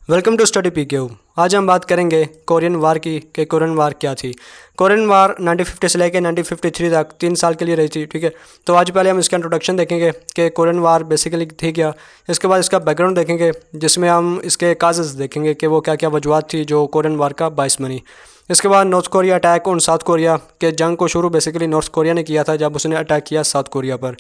Welcome to study PQ। आज हम बात करेंगे कोरियन वार की कि कोरियन वार क्या थी। कोरियन वार 1950 से लेकर 1953 तक 3 साल के लिए रही थी। ठीक है, तो आज पहले हम इसका इंट्रोडक्शन देखेंगे कि कोरियन वार बेसिकली थी क्या। इसके बाद इसका बैकग्राउंड देखेंगे जिसमें हम इसके काजेज़ देखेंगे कि वो क्या क्या वजूहत थी जो कोरियन वार का बायस बनी। इसके बाद north Korea attack on south Korea के जंग को शुरू बेसिकली नॉर्थ कोरिया ने किया था जब उसने अटैक किया साउथ कोरिया पर।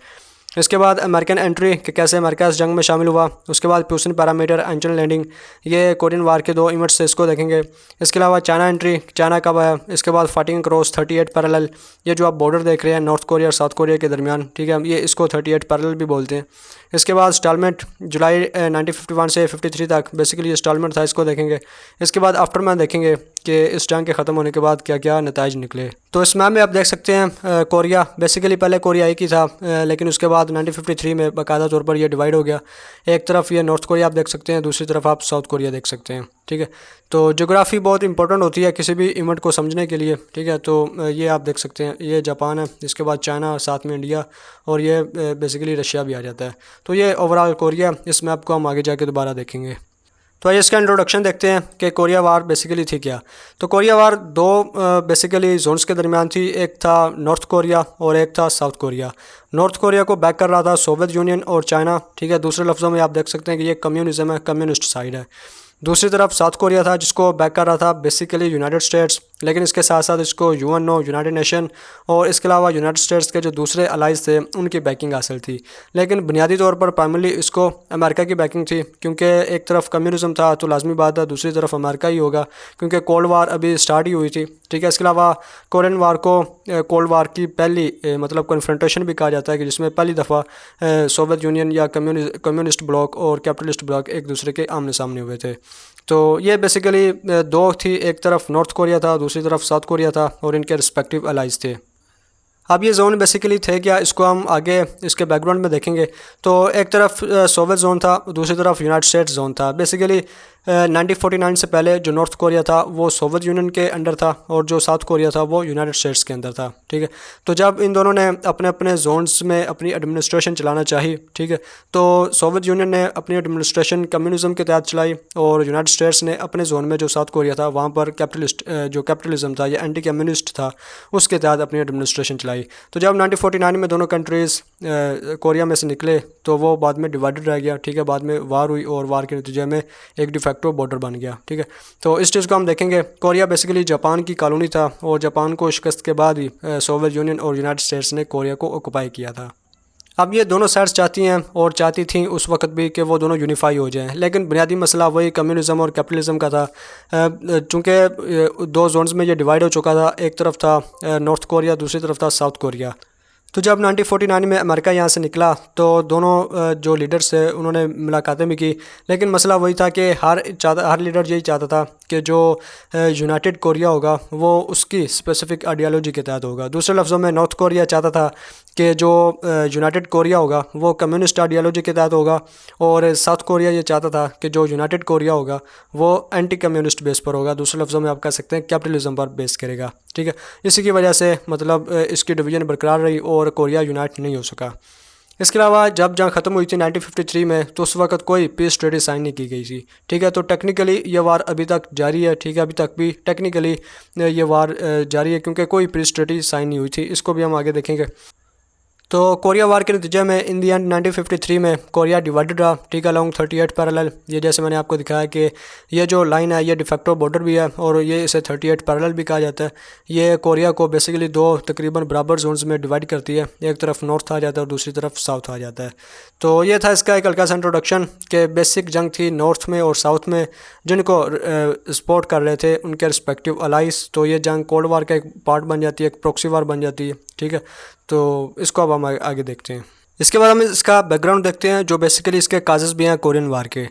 इसके बाद अमेरिकन एंट्री कि कैसे अमेरिका इस जंग में शामिल हुआ। उसके बाद प्यूसन पैरामीटर, एंजल लैंडिंग, ये कोरियन वार के 2 इवेंट्स से इसको देखेंगे। इसके अलावा चाइना एंट्री, चाइना कब आया। इसके बाद फाइटिंग क्रॉस 38 पैरेलल, ये जो आप बॉर्डर देख रहे हैं नॉर्थ कोरिया और साउथ कोरिया के दरमियान, ठीक है, ये इसको 38 पैरेलल भी बोलते हैं। इसके बाद स्टॉलमेंट, जुलाई 1951 से 53 तक बेसिकली स्टॉलमेंट था, इसको देखेंगे। इसके बाद आफ्टर मैन देखेंगे कि इस जंग के ख़त्म होने के बाद क्या क्या नताइज निकले। तो इस मैप में आप देख सकते हैं कोरिया बेसिकली पहले कोरिया एक ही था, लेकिन उसके बाद 1953 में बाकायदा तौर पर यह डिवाइड हो गया। एक तरफ ये नॉर्थ कोरिया आप देख सकते हैं, दूसरी तरफ आप साउथ कोरिया देख सकते हैं। ठीक है, तो ज्योग्राफी बहुत इंपॉर्टेंट होती है किसी भी इवेंट को समझने के लिए। ठीक है, तो ये आप देख सकते हैं, ये जापान है, इसके बाद चाइना, साथ में इंडिया, और ये बेसिकली रशिया भी आ जाता है। तो ये ओवरऑल कोरिया। इस मैप को हम आगे जाके दोबारा देखेंगे। तो आइए इसका इंट्रोडक्शन देखते हैं कि कोरिया वार बेसिकली थी क्या। तो कोरिया वार 2 बेसिकली जोन्स के दरमियान थी। एक था नॉर्थ कोरिया और एक था साउथ कोरिया। नॉर्थ कोरिया को बैक कर रहा था सोवियत यूनियन और चाइना। ठीक है, दूसरे लफ्ज़ों में आप देख सकते हैं कि ये कम्युनिज्म है, कम्युनिस्ट साइड है। दूसरी तरफ साउथ कोरिया था जिसको बैक कर रहा था बेसिकली यूनाइटेड स्टेट्स, लेकिन इसके साथ साथ इसको UNO, यूनाइटेड नेशन, और इसके अलावा यूनाइटेड स्टेट्स के जो दूसरे अलाइज थे उनकी बैकिंग हासिल थी। लेकिन बुनियादी तौर पर प्राइमरली इसको अमेरिका की बैकिंग थी, क्योंकि एक तरफ कम्युनिज्म था तो लाजमी बात है दूसरी तरफ अमेरिका ही होगा, क्योंकि कोल्ड वार अभी स्टार्ट ही हुई थी। ठीक है, इसके अलावा कोरियन वार को कोल्ड वार की पहली मतलब कन्फ्रंटेशन भी कहा जाता है कि जिसमें पहली दफ़ा सोवियत यूनियन या कम्युनिस्ट ब्लॉक और कैपिटलिस्ट ब्लॉक एक दूसरे के आमने सामने हुए थे। तो ये बेसिकली 2 थी, एक तरफ नॉर्थ कोरिया था, दूसरी तरफ साउथ कोरिया था, और इनके रिस्पेक्टिव अलाइज थे। अब ये जोन बेसिकली थे क्या, इसको हम आगे इसके बैकग्राउंड में देखेंगे। तो एक तरफ सोवियत जोन था, दूसरी तरफ यूनाइटेड स्टेट्स जोन था। बेसिकली 1949 से पहले जो नॉर्थ कोरिया था वो सोवियत यूनियन के अंडर था, और जो साउथ कोरिया था वो यूनाइटेड स्टेट्स के अंदर था। ठीक है, तो जब इन दोनों ने अपने अपने जोन्स में अपनी एडमिनिस्ट्रेशन चलाना चाही, ठीक है, तो सोवियत यूनियन ने अपनी एडमिनिस्ट्रेशन कम्युनिज्म के तहत चलाई, और यूनाइटेड स्टेट्स ने अपने जोन में जो साउथ कोरिया था वहाँ पर जो कैपिटलिज्म था या एंटी कम्युनिस्ट था उसके तहत अपनी एडमिनिस्ट्रेशन चलाई। तो जब 1949 में दोनों कंट्रीज़ कोरिया में से निकले तो वो बाद में डिवाइडेड रह गया। ठीक है, बाद में वार हुई और वार के नतीजे में एक डिफेक्टो बॉर्डर बन गया। ठीक है, तो इस चीज़ को हम देखेंगे। कोरिया बेसिकली जापान की कॉलोनी था, और जापान को शिकस्त के बाद ही सोवियत यूनियन और यूनाइटेड स्टेट्स ने कोरिया को ऑक्युपाई किया था। अब ये दोनों साइड्स चाहती हैं और चाहती थी उस वक्त भी कि वो दोनों यूनिफाई हो जाएं, लेकिन बुनियादी मसला वही कम्युनिज्म और कैपिटलिज्म का था। चूँकि 2 जोन्स में ये डिवाइड हो चुका था, एक तरफ था नॉर्थ कोरिया, दूसरी तरफ था साउथ कोरिया। तो जब 1949 में अमेरिका यहाँ से निकला तो दोनों जो लीडर्स थे उन्होंने मुलाकातें भी की, लेकिन मसला वही था कि हर लीडर यही चाहता था कि जो यूनाइटेड कोरिया होगा वो उसकी स्पेसिफिक आइडियोलॉजी के तहत होगा। दूसरे लफ्ज़ों में नॉर्थ कोरिया चाहता था कि जो यूनाइटेड कोरिया होगा वो कम्युनिस्ट आइडियोलॉजी के तहत होगा, और साउथ कोरिया ये चाहता था कि जो यूनाइटेड कोरिया होगा वो एंटी कम्युनिस्ट बेस पर होगा। दूसरे लफ्ज़ों में आप कह सकते हैं कैपिटलिज्म पर बेस करेगा। ठीक है, इसी की वजह से मतलब इसकी डिवीज़न बरकरार रही और कोरिया यूनाइट नहीं हो सका। इसके अलावा जब जंग ख़त्म हुई थी 1953 में तो उस वक्त कोई पीस ट्रीटी साइन नहीं की गई थी। ठीक है, तो टेक्निकली ये वार अभी तक जारी है। ठीक है, अभी तक भी टेक्निकली ये वार जारी है क्योंकि कोई पीस ट्रीटी साइन नहीं हुई थी। इसको भी हम आगे देखेंगे। तो कोरिया वार के नतीजे में इन दी एंड 1953 में कोरिया डिवाइडेड रहा। ठीक है, अलॉन्ग 38 पैरेलल। ये जैसे मैंने आपको दिखाया कि ये जो लाइन है ये डिफेक्टो बॉर्डर भी है, और ये इसे 38 पैरेलल भी कहा जाता है। ये कोरिया को बेसिकली 2 तकरीबन बराबर जोन्स में डिवाइड करती है, एक तरफ नॉर्थ आ जाता है और दूसरी तरफ साउथ आ जाता है। तो ये था इसका एक हल्का सा इंट्रोडक्शन कि बेसिक जंग थी नॉर्थ में और साउथ में जिनको सपोर्ट कर रहे थे उनके रिस्पेक्टिव अलाइज। तो ये जंग कोल्ड वार का एक पार्ट बन जाती है, एक प्रॉक्सी वार बन जाती है। ठीक है, तो इसको अब हम आगे देखते हैं। इसके बाद हम इसका बैकग्राउंड देखते हैं जो बेसिकली इसके काजेज़ भी हैं कोरियन वार के।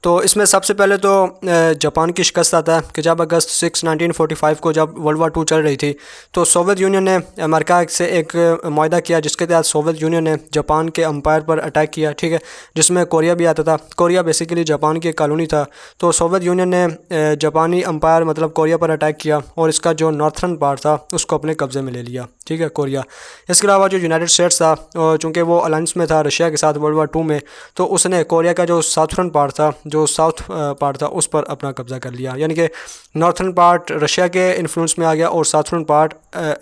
तो इसमें सबसे पहले तो जापान की शिकस्त आता है कि जब अगस्त 6 1945 को जब वर्ल्ड वार 2 चल रही थी तो सोवियत यूनियन ने अमेरिका से एक मुआहदा किया जिसके तहत सोवियत यूनियन ने जापान के अम्पायर पर अटैक किया। ठीक है, जिसमें कोरिया भी आता था। कोरिया बेसिकली जापान की कॉलोनी था, तो सोवियत यूनियन ने जापानी अम्पायर मतलब कोरिया पर अटैक किया और इसका जो नॉर्थर्न पार्ट था उसको अपने कब्ज़े में ले लिया। ठीक है, कोरिया। इसके अलावा जो यूनाइटेड स्टेट्स था चूँकि वो अलायंस में था रशिया के साथ वर्ल्ड वार 2 में, तो उसने कोरिया का जो साउथर्न पार्ट था जो साउथ पार्ट था उस पर अपना कब्ज़ा कर लिया, यानी कि नॉर्थर्न पार्ट रशिया के इन्फ्लुएंस में आ गया और साउथर्न पार्ट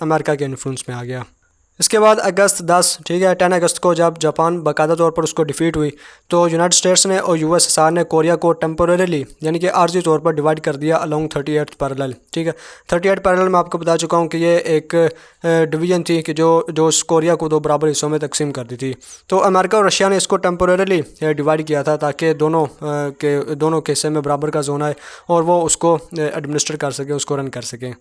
अमेरिका के इन्फ्लुएंस में आ गया। इसके बाद अगस्त 10, ठीक है, 10 अगस्त को जब जापान बाकायदा तौर पर उसको डिफीट हुई तो यूनाइटेड स्टेट्स ने और यूएसएसआर ने कोरिया को टेम्पोरेली यानी कि आर्जी तौर पर डिवाइड कर दिया अलोंग 38th पैरेलल। ठीक है, 38th पैरेलल में आपको बता चुका हूँ कि ये एक डिवीज़न थी कि जो उस कोरिया को 2 बराबर हिस्सों में तकसीम कर दी थी। तो अमेरिका और रशिया ने इसको टेम्पोरेली डिवाइड किया था ताकि दोनों के हिस्से में बराबर का जोन आए और वो उसको एडमिनिस्टर कर सके, उसको रन कर सकें।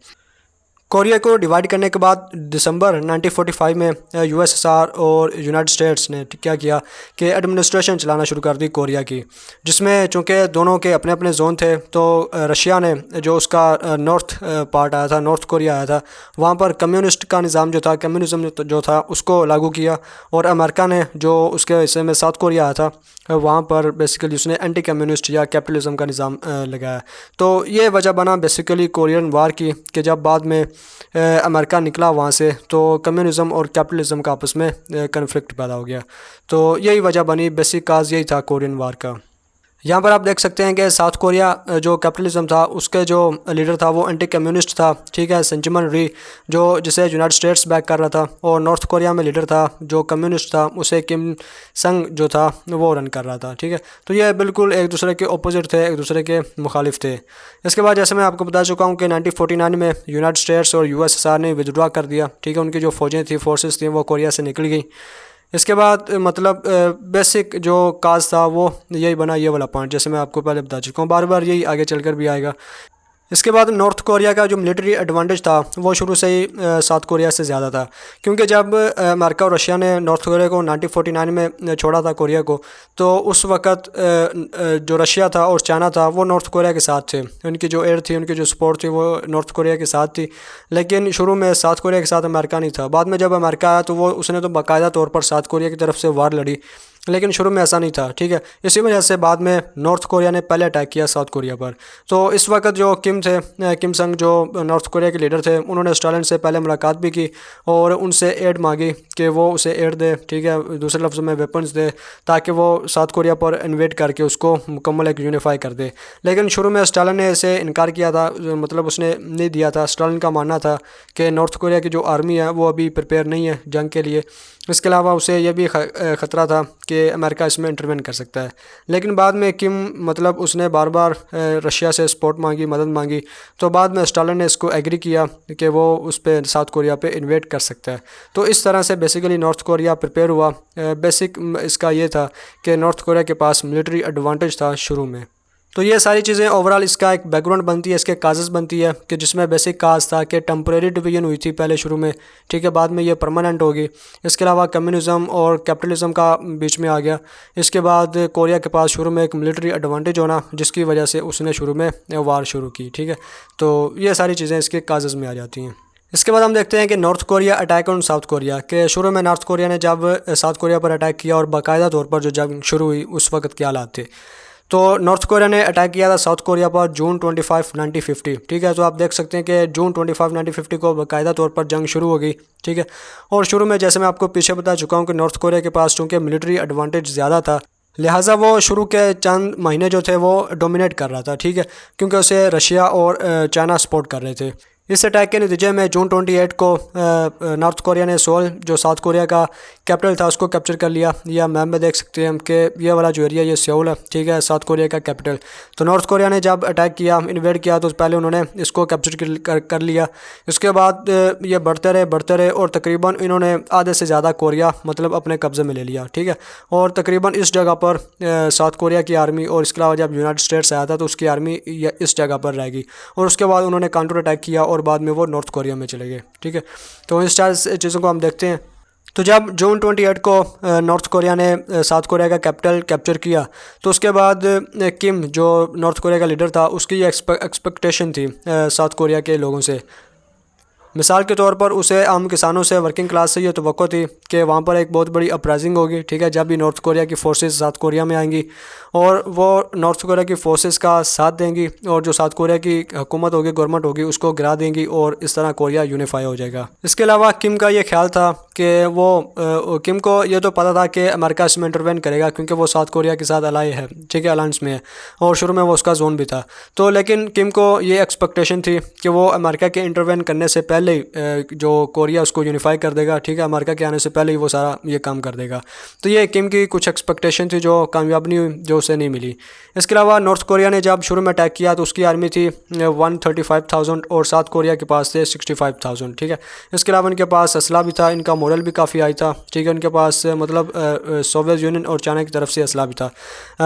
कोरिया को डिवाइड करने के बाद दिसंबर 1945 में यूएसएसआर और यूनाइटेड स्टेट्स ने क्या किया कि एडमिनिस्ट्रेशन चलाना शुरू कर दी कोरिया की, जिसमें चूँकि दोनों के अपने अपने जोन थे तो रशिया ने जो उसका नॉर्थ पार्ट आया था, नॉर्थ कोरिया आया था, वहाँ पर कम्युनिस्ट का निज़ाम जो था, कम्युनिज़म जो था उसको लागू किया और अमेरिका ने जो उसके हिस्से में साउथ कोरिया आया था वहाँ पर बेसिकली उसने एंटी कम्युनिस्ट या कैपिटलिज़म का निज़ाम लगाया। तो ये वजह बना बेसिकली कोरियन वार की कि जब बाद में अमेरिका निकला वहाँ से तो कम्युनिज़म और कैपिटलिज़म का आपस में कन्फ्लिक्ट पैदा हो गया। तो यही वजह बनी, बेसिक काज यही था कोरियन वार का। यहाँ पर आप देख सकते हैं कि साउथ कोरिया जो कैपिटलिज्म था उसके जो लीडर था वो एंटी कम्युनिस्ट था, ठीक है, सेंचुमन री, जिसे यूनाइटेड स्टेट्स बैक कर रहा था, और नॉर्थ कोरिया में लीडर था जो कम्युनिस्ट था, उसे किम संग जो था वो रन कर रहा था। ठीक है, तो ये बिल्कुल एक दूसरे के अपोजिट थे, एक दूसरे के मुखालिफ थे। इसके बाद जैसे मैं आपको बता चुका हूँ कि 1949 में यूनाइटेड स्टेट्स और यूएसएसआर ने विथड्रॉ कर दिया। ठीक है, उनकी जो फ़ौजें थी, फोर्सेस थी, वो कोरिया से निकल गई। इसके बाद मतलब बेसिक जो काज था वो यही बना, ये वाला पॉइंट जैसे मैं आपको पहले बता चुका हूँ, बार बार यही आगे चलकर भी आएगा। इसके बाद नॉर्थ कोरिया का जो मिलिट्री एडवांटेज था वो शुरू से ही साउथ कोरिया से ज़्यादा था, क्योंकि जब अमेरिका और रशिया ने नॉर्थ कोरिया को 1949 में छोड़ा था कोरिया को, तो उस वक़्त जो रशिया था और चाइना था वो नॉर्थ कोरिया के साथ थे, उनकी जो एड थी, उनकी जो सपोर्ट थी वो नॉर्थ कोरिया के साथ थी। लेकिन शुरू में साउथ कोरिया के साथ अमेरिका नहीं था। बाद में जब अमेरिका आया तो उसने तो बाकायदा तौर पर साउथ कोरिया की तरफ से वार लड़ी, लेकिन शुरू में ऐसा नहीं था। ठीक है, इसी वजह से बाद में नॉर्थ कोरिया ने पहले अटैक किया साउथ कोरिया पर। तो इस वक्त जो किम संग जो नॉर्थ कोरिया के लीडर थे, उन्होंने स्टालिन से पहले मुलाकात भी की और उनसे एड मांगी कि वो उसे एड दे, ठीक है, दूसरे लफ्ज़ों में वेपन्स दे, ताकि वो साउथ कोरिया पर इन्वेड करके उसको मुकम्मल एक यूनिफाई कर दे। लेकिन शुरू में स्टालिन ने इसे इनकार किया था, मतलब उसने नहीं दिया था। स्टालिन का मानना था कि नॉर्थ कोरिया की जो आर्मी है वो अभी प्रिपेयर नहीं है जंग के लिए। इसके अलावा उसे यह भी ख़तरा था कि अमेरिका इसमें इंटरवेन कर सकता है। लेकिन बाद में किम मतलब उसने बार बार रशिया से सपोर्ट मांगी, मदद मांगी, तो बाद में स्टालिन ने इसको एग्री किया कि वो उस पर साउथ कोरिया पे इन्वेड कर सकता है। तो इस तरह से बेसिकली नॉर्थ कोरिया प्रिपेयर हुआ। बेसिक इसका ये था कि नॉर्थ कोरिया के पास मिलिट्री एडवांटेज था शुरू में। तो ये सारी चीज़ें ओवरऑल इसका एक बैकग्राउंड बनती है, इसके काजेस बनती है कि जिसमें बेसिक काज था कि टेम्परेरी डिवीजन हुई थी पहले शुरू में, ठीक है, बाद में ये परमानेंट होगी। इसके अलावा कम्युनिज़म और कैपिटलिज्म का बीच में आ गया। इसके बाद कोरिया के पास शुरू में एक मिलिट्री एडवांटेज होना जिसकी वजह से उसने शुरू में वार शुरू की। ठीक है, तो ये सारी चीज़ें इसके काजेस में आ जाती हैं। इसके बाद हम देखते हैं कि north Korea attack on south Korea, के शुरू में नॉर्थ कोरिया ने जब साउथ कोरिया पर अटैक किया और बाकायदा तौर पर जो जंग शुरू हुई उस वक्त क्या हालात थे। तो नॉर्थ कोरिया ने अटैक किया था साउथ कोरिया पर जून 25, 1950। ठीक है, तो आप देख सकते हैं कि जून 25, 1950 को बाकायदा तौर पर जंग शुरू हो गई। ठीक है, और शुरू में जैसे मैं आपको पीछे बता चुका हूँ कि नॉर्थ कोरिया के पास चूँकि मिलिट्री एडवांटेज ज़्यादा था, लिहाजा वो शुरू के चंद महीने जो थे वो डोमिनेट कर रहा था। ठीक है, क्योंकि उसे रशिया और चाइना सपोर्ट कर रहे थे। इस अटैक के नतीजे में जून 28 को नॉर्थ कोरिया ने सोल, जो साउथ कोरिया का कैपिटल था, उसको कैप्चर कर लिया। या मैप में देख सकते हैं हम कि ये वाला जो एरिया ये सियोल है, ठीक है, साउथ कोरिया का कैपिटल। तो नॉर्थ कोरिया ने जब अटैक किया, इन्वेड किया, तो पहले उन्होंने इसको कैप्चर कर लिया। इसके बाद ये बढ़ते रहे और तकरीबन इन्होंने आधे से ज़्यादा कोरिया मतलब अपने कब्ज़े में ले लिया। ठीक है, और तकरीबन इस जगह पर साउथ कोरिया की आर्मी और इसके अलावा जब यूनाइटेड स्टेट्स आया था तो उसकी आर्मी इस जगह पर रहेगी। और उसके बाद उन्होंने काउंटर अटैक किया और बाद में वो नॉर्थ कोरिया में चले गए। ठीक है, तो इस चीज़ों को हम देखते हैं। तो जब जून 28 को नॉर्थ कोरिया ने साउथ कोरिया का कैपिटल कैप्चर किया, तो उसके बाद किम, जो नॉर्थ कोरिया का लीडर था, उसकी एक्सपेक्टेशन थी साउथ कोरिया के लोगों से मिसाल के तौर पर उसे आम किसानों से, वर्किंग क्लास से ये तवक्को थी कि वहाँ पर एक बहुत बड़ी अपराइजिंग होगी, ठीक है, जब भी नॉर्थ कोरिया की फोर्सेस साउथ कोरिया में आएंगी और वो नॉर्थ कोरिया की फोर्सेस का साथ देंगी और जो साउथ कोरिया की हुकूमत होगी, गवर्नमेंट होगी, उसको गिरा देंगी और इस तरह कोरिया यूनिफाई हो जाएगा। इसके अलावा किम का ये ख्याल था कि किम को ये तो पता था कि अमेरिका इसमें इंटरवेन करेगा क्योंकि वो साउथ कोरिया के साथ अलाई है, ठीक है, अलायंस में है और शुरू में वो उसका जोन भी था। तो लेकिन किम को ये एक्सपेक्टेशन थी कि वो अमेरिका के इंटरवेन करने से पहले ही जो कोरिया उसको यूनिफाई कर देगा, ठीक है, अमेरिका के आने से पहले ही वो सारा ये काम कर देगा। तो ये किम की कुछ एक्सपेक्टेशन थी जो कामयाब नहीं हुई, जो उसे नहीं मिली। इसके अलावा नॉर्थ कोरिया ने जब शुरू में अटैक किया तो उसकी आर्मी थी 135,000 और साउथ कोरिया के पास थे 65,000, ठीक है। इसके अलावा इनके पास असला भी था, इनका मॉडल भी काफ़ी हाई था, ठीक है, इनके पास मतलब सोवियत यूनियन और चाइना की तरफ से असला भी था।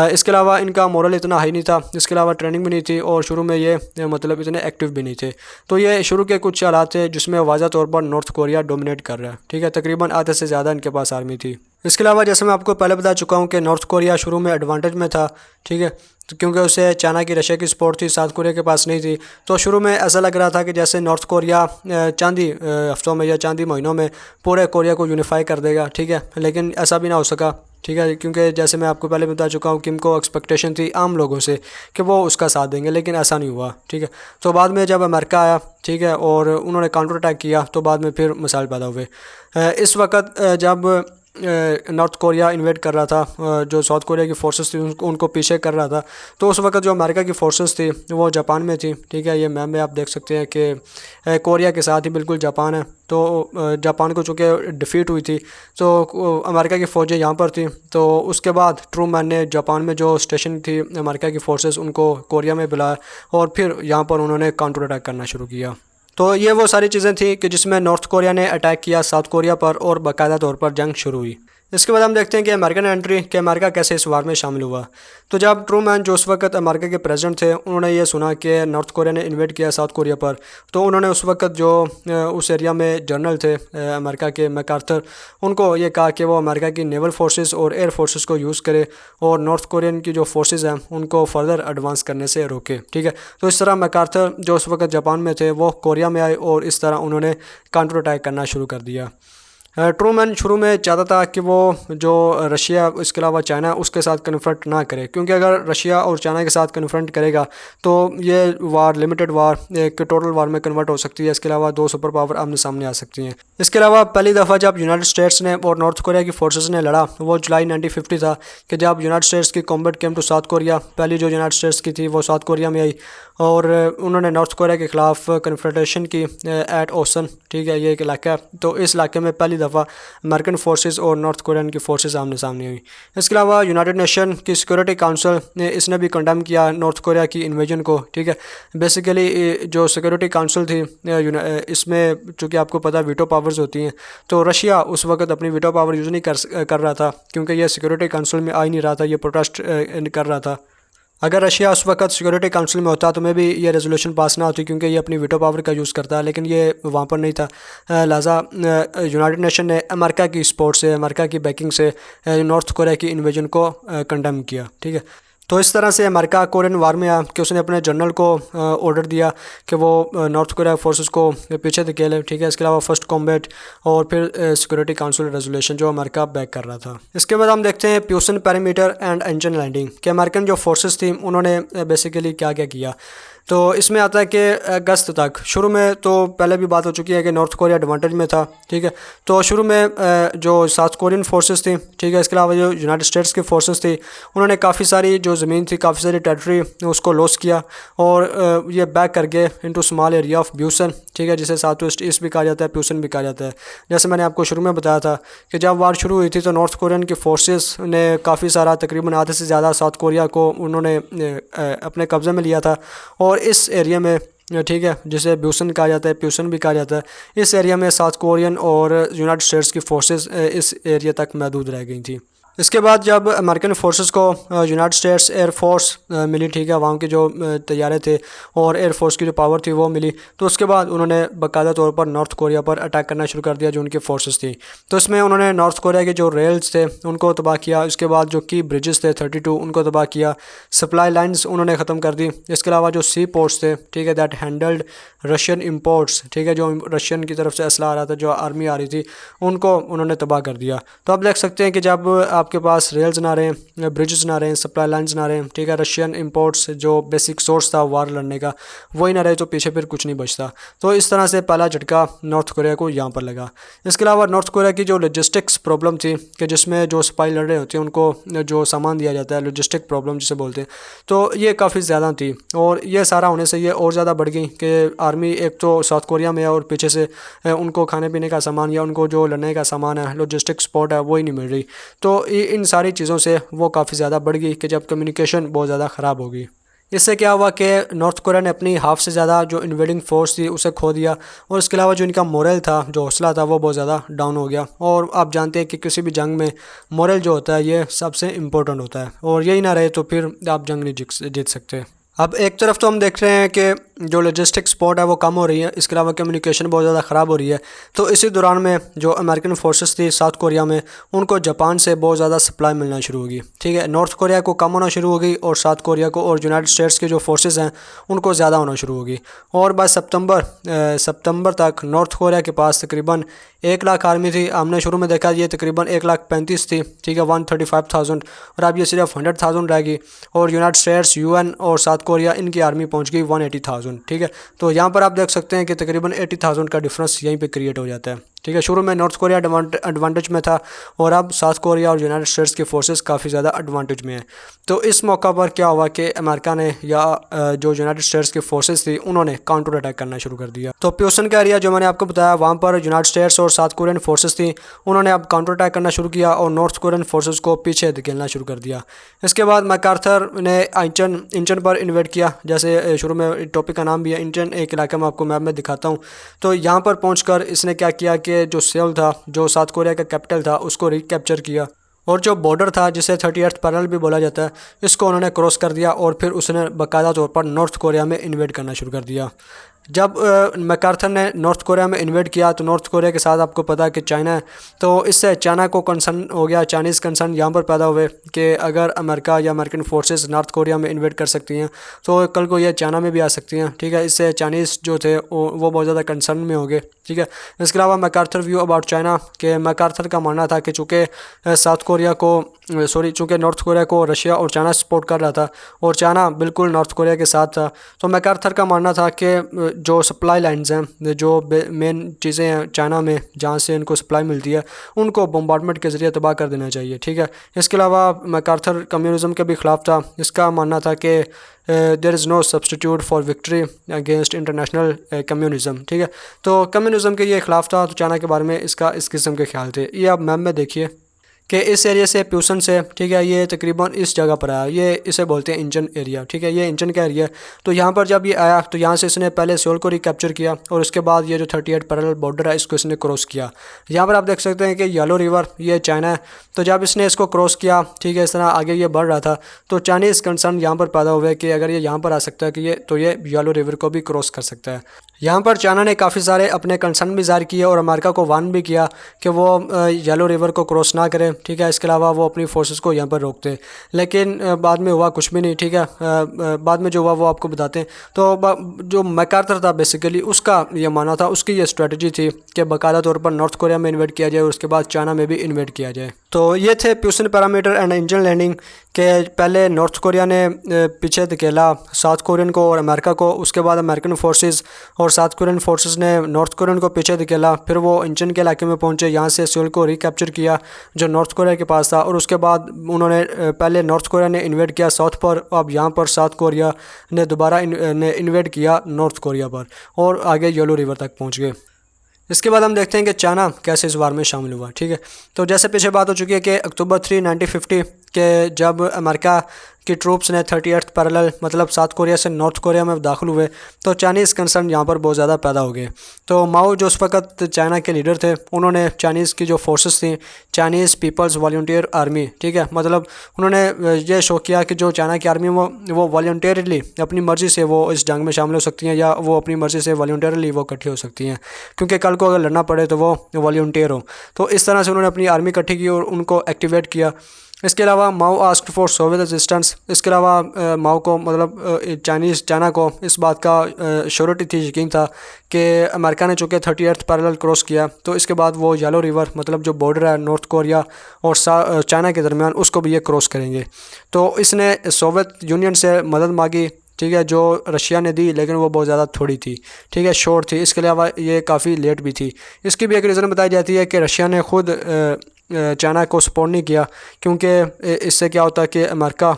इसके अलावा इनका मॉडल इतना हाई नहीं था, इसके अलावा ट्रेनिंग भी नहीं थी और शुरू में ये मतलब इतने एक्टिव भी नहीं थे। तो ये शुरू के कुछ हालात थे जिसमें वाज़ा तौर पर नॉर्थ कोरिया डोमिनेट कर रहा है, ठीक है, तकरीबन आधे से ज़्यादा इनके पास आर्मी थी। इसके अलावा जैसे मैं आपको पहले बता चुका हूँ कि नॉर्थ कोरिया शुरू में एडवांटेज में था, ठीक है, तो क्योंकि उसे चाइना की, रशिया की सपोर्ट थी, साउथ कोरिया के पास नहीं थी। तो शुरू में ऐसा लग रहा था कि जैसे नॉर्थ कोरिया चांदी हफ्तों में या चांदी महीनों में पूरे कोरिया को यूनिफाई कर देगा, ठीक है, लेकिन ऐसा भी ना हो सका, ठीक है, क्योंकि जैसे मैं आपको पहले बता चुका हूँ किम को एक्सपेक्टेशन थी आम लोगों से कि वो उसका साथ देंगे, लेकिन ऐसा नहीं हुआ, ठीक है। तो बाद में जब अमेरिका आया, ठीक है, और उन्होंने काउंटर अटैक किया तो बाद में फिर मसाइल पैदा हुए। इस वक्त जब नॉर्थ कोरिया इन्वेड कर रहा था, जो साउथ कोरिया की फोर्सेस थी उनको पीछे कर रहा था, तो उस वक्त जो अमेरिका की फोर्सेस थी वो जापान में थी, ठीक है। ये मैप में आप देख सकते हैं कि कोरिया के साथ ही बिल्कुल जापान है। तो जापान को चूँकि डिफ़ीट हुई थी तो अमेरिका की फ़ौजें यहाँ पर थी। तो उसके बाद ट्रूमैन ने जापान में जो स्टेशन थी अमेरिका की फोर्सेस उनको कोरिया में बुलाया और फिर यहाँ पर उन्होंने काउंटर अटैक करना शुरू किया। तो ये वो सारी चीज़ें थी कि जिसमें नॉर्थ कोरिया ने अटैक किया साउथ कोरिया पर और बाकायदा तौर पर जंग शुरू हुई। इसके बाद हम देखते हैं कि अमेरिकन एंट्री, कि अमेरिका कैसे इस वार में शामिल हुआ। तो जब ट्रूमैन जो उस वक्त अमेरिका के प्रेसिडेंट थे उन्होंने ये सुना कि नॉर्थ कोरिया ने इन्वेड किया साउथ कोरिया पर, तो उन्होंने उस वक्त जो उस एरिया में जनरल थे अमेरिका के, मैकार्थर, उनको ये कहा कि वो अमेरिका की नेवल फोर्सेस और एयर फोर्सेस को यूज़ करे और नॉर्थ कोरियन की जो फोर्सेस हैं उनको फर्दर एडवांस करने से रोके, ठीक है। तो इस तरह मैकार्थर जो उस वक्त जापान में थे वो कोरिया में आए और इस तरह उन्होंने काउंटर अटैक करना शुरू कर दिया। ट्रूमैन शुरू में चाहता था कि वो जो रशिया, इसके अलावा चाइना, उसके साथ कन्फ्रंट ना करे, क्योंकि अगर रशिया और चाइना के साथ कन्फ्रंट करेगा तो ये वार, लिमिटेड वार, एक टोटल वार में कन्वर्ट हो सकती है। इसके अलावा दो सुपर पावर आमने सामने आ सकती हैं। इसके अलावा पहली दफ़ा जब यूनाइटेड स्टेट्स ने और नॉर्थ कोरिया की फोर्सेस ने लड़ा वो जुलाई 1950 था, कि जब यूनाइटेड स्टेट्स की combat came to South Korea, पहली जो यूनाइटेड स्टेट्स की थी वो साउथ कोरिया में आई और उन्होंने नॉर्थ कोरिया के ख़िलाफ़ कन्फ्रंटेशन की एट ओसन, ठीक है, ये एक इलाका है। तो इस इलाके में पहली दफ़ा अमेरिकन फोर्सेस और नॉर्थ कोरियन की फोर्सेस आमने सामने हुई। इसके अलावा यूनाइटेड नेशन की सिक्योरिटी काउंसिल ने इसने भी कंडेम किया नॉर्थ कोरिया की इन्वेजन को, ठीक है। बेसिकली जो सिक्योरिटी काउंसिल थी इसमें चूँकि आपको पता है वीटो पावर्स होती हैं, तो रशिया उस वक्त अपनी वीटो पावर यूज़ नहीं कर रहा था क्योंकि यह सिक्योरिटी काउंसिल में आ ही नहीं रहा था, ये प्रोटेस्ट कर रहा था। अगर रशिया उस वक्त सिक्योरिटी काउंसिल में होता तो मैं भी ये रेजोल्यूशन पास ना होती, क्योंकि ये अपनी वीटो पावर का यूज़ करता है, लेकिन ये वहाँ पर नहीं था। लिहाजा यूनाइटेड नेशन ने अमेरिका की सपोर्ट से, अमेरिका की बैकिंग से नॉर्थ कोरिया की इन्वेजन को कंडेम किया, ठीक है। तो इस तरह से अमेरिका कोरियन वार में आया कि उसने अपने जनरल को ऑर्डर दिया कि वो नॉर्थ कोरिया फोर्सेस को पीछे धकेले, ठीक है। इसके अलावा फर्स्ट कॉम्बैट और फिर सिक्योरिटी काउंसिल रेजोल्यूशन जो अमेरिका बैक कर रहा था। इसके बाद हम देखते हैं प्यूसन पैरामीटर एंड इंजन लैंडिंग, कि अमेरिकन जो फोर्सेस थी उन्होंने बेसिकली क्या क्या किया। तो इसमें आता है कि अगस्त तक, शुरू में तो पहले भी बात हो चुकी है कि नॉर्थ कोरिया एडवांटेज में था, ठीक है। तो शुरू में जो साउथ कोरियन फोर्सेस थी, ठीक है, इसके अलावा जो यूनाइटेड स्टेट्स की फोर्सेस थी उन्होंने काफ़ी सारी जो ज़मीन थी, काफ़ी सारी टेरिटरी उसको लॉस किया और ये बैक कर गए इनटू स्मॉल एरिया ऑफ प्यूसन, ठीक है, जिसे साउथ वेस्ट ईस्ट भी कहा जाता है, प्यूसन भी कहा जाता है। जैसे मैंने आपको शुरू में बताया था कि जब वार शुरू हुई थी तो नॉर्थ कोरियन की फोर्सेस ने काफ़ी सारा, तकरीबन आधे से ज़्यादा साउथ कोरिया को उन्होंने अपने कब्ज़े में लिया था और इस एरिया में, ठीक है, जिसे प्यूसन कहा जाता है, प्यूसन भी कहा जाता है, इस एरिया में साउथ कोरियन और यूनाइटेड स्टेट्स की फोर्सेस इस एरिया तक महदूद रह गई थी। इसके बाद जब अमेरिकन फोर्सेस को यूनाइटेड स्टेट्स एयर फोर्स मिली, ठीक है, वहाँ के जो तैयारे थे और एयर फोर्स की जो पावर थी वो मिली, तो उसके बाद उन्होंने बाकायदा तौर पर नॉर्थ कोरिया पर अटैक करना शुरू कर दिया जो उनकी फोर्सेस थी। तो इसमें उन्होंने नॉर्थ कोरिया के जो रेल्स थे उनको तबाह किया, उसके बाद जो की ब्रिजेस थे 32 उनको तबाह किया, सप्लाई लाइन्स उन्होंने ख़त्म कर दी। इसके अलावा जो सी पोर्ट्स थे, ठीक है, दैट हैंडल्ड रशियन इम्पोर्ट्स, ठीक है, जो रशियन की तरफ से असला आ रहा था, जो आर्मी आ रही थी, उनको उन्होंने तबाह कर दिया। तो आप देख सकते हैं कि जब आपके पास रेल्स ना रहें, ब्रिजेस ना रहें, सप्लाई लाइन्स ना रहें, ठीक है, रशियन इंपोर्ट्स जो बेसिक सोर्स था वार लड़ने का वही ना रहे, तो पीछे फिर कुछ नहीं बचता। तो इस तरह से पहला झटका नॉर्थ कोरिया को यहाँ पर लगा। इसके अलावा नॉर्थ कोरिया की जो लॉजिस्टिक्स प्रॉब्लम थी कि जिसमें जो सिपाही लड़ रहे होते हैं उनको जो सामान दिया जाता है, लॉजिस्टिक प्रॉब्लम जिसे बोलते हैं, तो ये काफ़ी ज़्यादा थी और ये सारा होने से ये और ज़्यादा बढ़ गई कि आर्मी एक तो साउथ कोरिया में है और पीछे से उनको खाने पीने का सामान या उनको जो लड़ने का सामान है, लॉजिस्टिक सपोर्ट है, वो ही नहीं मिल रही। तो इन सारी चीज़ों से वो काफ़ी ज़्यादा बढ़ गई कि जब कम्युनिकेशन बहुत ज़्यादा ख़राब हो गई। इससे क्या हुआ कि नॉर्थ कोरिया ने अपनी हाफ से ज़्यादा जो इन्वेडिंग फोर्स थी उसे खो दिया और इसके अलावा जो इनका मोरल था, जो हौसला था, वो बहुत ज़्यादा डाउन हो गया। और आप जानते हैं कि किसी भी जंग में मोरल जो होता है ये सबसे इम्पोर्टेंट होता है और यही ना रहे तो फिर आप जंग नहीं जीत सकते। अब एक तरफ तो हम देख रहे हैं कि जो लॉजिस्टिक सपोर्ट है वो कम हो रही है, इसके अलावा कम्युनिकेशन बहुत ज़्यादा ख़राब हो रही है। तो इसी दौरान में जो अमेरिकन फोर्सेस थी साउथ कोरिया में, उनको जापान से बहुत ज़्यादा सप्लाई मिलना शुरू होगी, ठीक है। नॉर्थ कोरिया को कम होना शुरू हो गई और साउथ कोरिया को और यूनाइटेड स्टेट्स के जो फोर्सेस हैं उनको ज़्यादा होना शुरू होगी। और बाय सितंबर तक नॉर्थ कोरिया के पास तकरीबन 1 लाख आर्मी थी। हमने शुरू में देखा ये तकरीबन 1,35,000 थी, ठीक है, 135,000, और अब ये सिर्फ 100,000 रहेगी। और यूनाइटेड स्टेट्स, यूएन और साउथ कोरिया इनकी आर्मी पहुंच गई 180,000, ठीक है। तो यहाँ पर आप देख सकते हैं कि तकरीबन 80,000 का डिफरेंस यहीं पे क्रिएट हो जाता है, ठीक है। शुरू में नॉर्थ कोरिया एडवांटेज में था और अब साउथ कोरिया और यूनाइटेड स्टेट्स की फोर्सेस काफ़ी ज़्यादा एडवांटेज में है। तो इस मौका पर क्या हुआ कि अमेरिका ने या जो यूनाइटेड स्टेट्स की फोर्सेस थी उन्होंने काउंटर अटैक करना शुरू कर दिया। तो प्योसन का एरिया जो मैंने आपको बताया वहाँ पर यूनाइटेड स्टेट्स और साउथ कोरियन फोर्सेस थी, उन्होंने अब काउंटर अटैक करना शुरू किया और नॉर्थ कोरियन फोर्सेस को पीछे धकेलना शुरू कर दिया। इसके बाद मैकार्थर ने इंचन पर इन्वेट किया, जैसे शुरू में टॉपिक का नाम भी है इंचन, एक इलाका में आपको मैप में दिखाता हूँ। तो यहाँ पर पहुँच इसने क्या किया कि जो सेल था, जो साउथ कोरिया का कैपिटल था, उसको रिकैप्चर किया और जो बॉर्डर था जिसे 38th पैरेलल भी बोला जाता है, इसको उन्होंने क्रॉस कर दिया और फिर उसने बाकायदा तौर पर नॉर्थ कोरिया में इन्वेड करना शुरू कर दिया। जब मैकार्थर ने नॉर्थ कोरिया में इन्वेड किया तो नॉर्थ कोरिया के साथ आपको पता है कि चाइना है, तो इससे चाइना को कंसर्न हो गया, चाइनीज़ कंसर्न यहाँ पर पैदा हुए कि अगर अमेरिका या अमेरिकन फोर्सेस नॉर्थ कोरिया में इन्वेड कर सकती हैं तो कल को ये चाइना में भी आ सकती हैं, ठीक है। इससे चाइनीज़ जो थे वो बहुत ज़्यादा कंसर्न में हो गए, ठीक है। इसके अलावा मैकार्थर व्यू अबाउट चाइना के मैकार्थर का मानना था कि चूँकि चूँकि नॉर्थ कोरिया को रशिया और चाइना सपोर्ट कर रहा था और चाइना बिल्कुल नॉर्थ कोरिया के साथ था, तो मैकार्थर का मानना था कि जो सप्लाई लाइन्स हैं, जो मेन चीज़ें हैं चाइना में जहाँ से इनको सप्लाई मिलती है, उनको बम्बार्डमेंट के ज़रिए तबाह कर देना चाहिए, ठीक है। इसके अलावा मैकार्थर कम्युनिज़म के भी ख़िलाफ़ था। इसका मानना था कि there is no substitute for victory against international communism, ठीक है। तो कम्युनिज़म के ये ख़िलाफ़ था, तो चाइना के बारे में इस किस्म के ख्याल थे। ये आप मैप में देखिए कि इस एरिया से प्यूसन से, ठीक है, ये तकरीबन इस जगह पर आया, ये इसे बोलते हैं इंजन एरिया, ठीक है, ये इंजन का एरिया है। तो यहाँ पर जब ये आया तो यहाँ से इसने पहले सोल को रिकैप्चर किया और उसके बाद ये जो 38 पैरेलल बॉर्डर है इसको इसने क्रॉस किया। यहाँ पर आप देख सकते हैं कि येलो रिवर ये चाइना है। तो जब इसने इसको क्रॉस किया, ठीक है, इस तरह आगे ये बढ़ रहा था, तो चाइनीज़ कंसर्न यहाँ पर पैदा हुए कि अगर ये यहाँ पर आ सकता है कि ये येलो रिवर को भी क्रॉस कर सकता है। यहाँ पर चाइना ने काफ़ी सारे अपने कंसर्न भी ज़ाहिर किए और अमेरिका को वार्न भी किया कि वो येलो रिवर को क्रॉस ना करें, ठीक है। इसके अलावा वो अपनी फोर्सेस को यहाँ पर रोकते, लेकिन बाद में हुआ कुछ भी नहीं, ठीक है। बाद में जो हुआ वो आपको बताते हैं। तो जो मैकार्थर था बेसिकली उसका ये मानना था, उसकी ये स्ट्रेटजी थी कि बाकायदा तौर पर नॉर्थ कोरिया में इन्वेट किया जाए और उसके बाद चाइना में भी इन्वेट किया जाए। तो ये थे प्यूसन पैरामीटर एंड इंजन लैंडिंग के पहले नॉर्थ कोरिया ने पीछे धकेला साउथ कोरियन को और अमेरिका को, उसके बाद अमेरिकन फोर्सेस और साउथ कोरियन फोर्सेस ने नॉर्थ कोरियन को पीछे धकेला, फिर वो इंजन के इलाके में पहुंचे, यहाँ से सोल को रिकैप्चर किया जो नॉर्थ कोरिया के पास था, और उसके बाद उन्होंने पहले नॉर्थ कोरिया ने इन्वेड किया साउथ पर, अब यहाँ पर साउथ कोरिया ने दोबारा इन्वेड किया नॉर्थ कोरिया पर और आगे येलो रिवर तक पहुँच गए। इसके बाद हम देखते हैं कि चाइना कैसे इस वार में शामिल हुआ, ठीक है। तो जैसे पीछे बात हो चुकी है कि अक्टूबर 3, 1950 कि जब अमेरिका कि ट्रूप्स ने 38th पैरेलल मतलब साउथ कोरिया से नॉर्थ कोरिया में दाखिल हुए तो चाइनीज़ कंसर्न यहाँ पर बहुत ज़्यादा पैदा हो गए। तो माओ जो उस वक्त चाइना के लीडर थे, उन्होंने चाइनीज़ की जो फोर्सेस थी, चाइनीज़ पीपल्स वॉलंटियर आर्मी, ठीक है, मतलब उन्होंने ये शो किया कि जो चाइना की आर्मी वो वॉलंटियरली अपनी मर्ज़ी से वो इस जंग में शामिल हो सकती हैं, या वो अपनी मर्ज़ी से वॉलंटियरली वो इकट्ठी हो सकती हैं, क्योंकि कल को अगर लड़ना पड़े तो वो वॉलंटियर हो। तो इस तरह से उन्होंने अपनी आर्मी इकट्ठी की और उनको एक्टिवेट किया। इसके अलावा माओ आस्क्ड फॉर सोवियत रेजिस्टेंस। इसके अलावा माओ को मतलब चाइना को इस बात का श्योरिटी थी, यकीन था कि अमेरिका ने चूँकि 38th पैरेलल क्रॉस किया तो इसके बाद वो येलो रिवर मतलब जो बॉर्डर है नॉर्थ कोरिया और चाइना के दरमियान, उसको भी ये क्रॉस करेंगे। तो इसने सोवियत यूनियन से मदद मांगी, ठीक है, जो रशिया ने दी, लेकिन वो बहुत ज़्यादा थोड़ी थी, ठीक है, शॉर्ट थी। इसके अलावा ये काफ़ी लेट भी थी। इसकी भी एक रीज़न बताई जाती है कि रशिया ने खुद चाइना को सपोर्ट नहीं किया, क्योंकि इससे क्या होता कि अमेरिका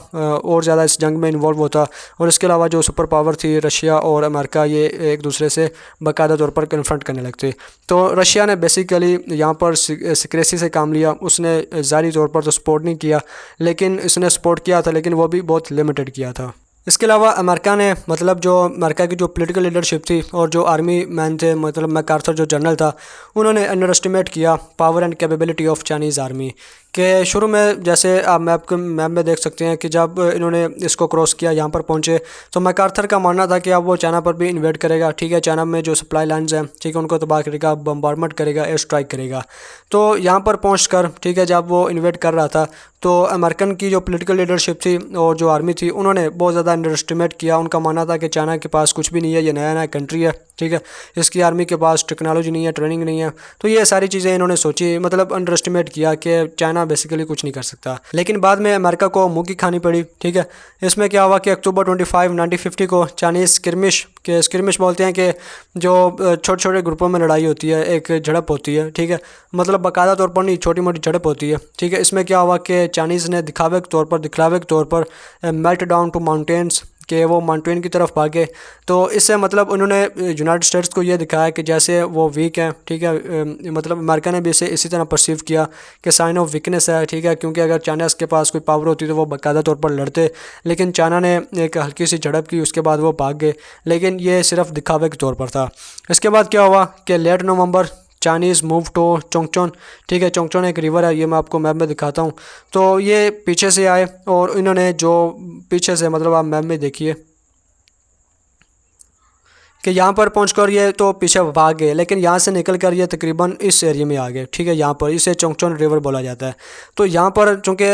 और ज़्यादा इस जंग में इन्वॉल्व होता, और इसके अलावा जो सुपर पावर थी रशिया और अमेरिका, ये एक दूसरे से बाकायदा तौर पर कन्फ्रंट करने लगते। तो रशिया ने बेसिकली यहाँ पर सिक्रेसी से काम लिया। उसने ज़ाहिरी तौर पर तो सपोर्ट नहीं किया, लेकिन इसने सपोर्ट किया था, लेकिन वो भी बहुत लिमिटेड किया था। इसके अलावा अमेरिका ने मतलब जो अमेरिका की जो पॉलिटिकल लीडरशिप थी और जो आर्मी मैन थे, मतलब मैकार्थर जो जनरल था, उन्होंने अंडर एस्टिमेट किया power and capability of Chinese army के। शुरू में जैसे आप मैप में देख सकते हैं कि जब इन्होंने इसको क्रॉस किया, यहाँ पर पहुँचे, तो मैकार्थर का मानना था कि अब वो चाइना पर भी इन्वेट करेगा, ठीक है, चाइना में जो सप्लाई लाइन्स हैं, ठीक है, उनको तबाह करेगा, बम्बार्डमेंट करेगा, एयर स्ट्राइक करेगा। तो यहाँ पर पहुँच कर, ठीक है, जब वो इन्वेट कर रहा था तो अमेरिकन की जो पॉलिटिकल लीडरशिप थी और जो आर्मी थी, उन्होंने बहुत ज़्यादा अंडर एस्टिमेट किया। उनका मानना था कि चाइना के पास कुछ भी नहीं है, ये नया नया कंट्री है, ठीक है, इसकी आर्मी के पास टेक्नोलॉजी नहीं है, ट्रेनिंग नहीं है। तो ये सारी चीज़ें इन्होंने सोची, मतलब अंडर एस्टिमेट किया कि चाइना बेसिकली कुछ नहीं कर सकता। लेकिन बाद में अमेरिका को मुँह की खानी पड़ी, ठीक है। इसमें क्या हुआ कि अक्टूबर 25, 1950 को चाइनीज़ स्किर्मिश बोलते हैं कि जो छोटे छोटे ग्रुपों में लड़ाई होती है, एक झड़प होती है, ठीक है, मतलब बाकायदा तौर पर नहीं, छोटी मोटी झड़प होती है, ठीक है। इसमें क्या हुआ कि चाइनीज़ ने दिखावे के तौर पर मेल्ट डाउन टू माउंटेन्स कि वो माउंटेन की तरफ भागे। तो इससे मतलब उन्होंने यूनाइटेड स्टेट्स को ये दिखाया कि जैसे वो वीक है, ठीक है, मतलब अमेरिका ने भी इसे इसी तरह परसीव किया कि साइन ऑफ वीकनेस है, ठीक है, क्योंकि अगर चाइना के पास कोई पावर होती तो वो बाकायदा तौर पर लड़ते, लेकिन चाइना ने एक हल्की सी झड़प की, उसके बाद वो भाग गए, लेकिन ये सिर्फ दिखावे के तौर पर था। इसके बाद क्या हुआ कि late November Chinese move to Chongchon, ठीक है, चोंगचोन एक रिवर है, ये मैं आपको मैप में दिखाता हूँ। तो ये पीछे से आए और इन्होंने जो पीछे से, मतलब आप मैप में देखिए कि यहाँ पर पहुँचकर ये तो पीछे भाग गए, लेकिन यहाँ से निकल कर ये तकरीबन इस एरिया में आ गए, ठीक है, यहाँ पर इसे चोंगचोन रिवर बोला जाता है। तो यहाँ पर चूँकि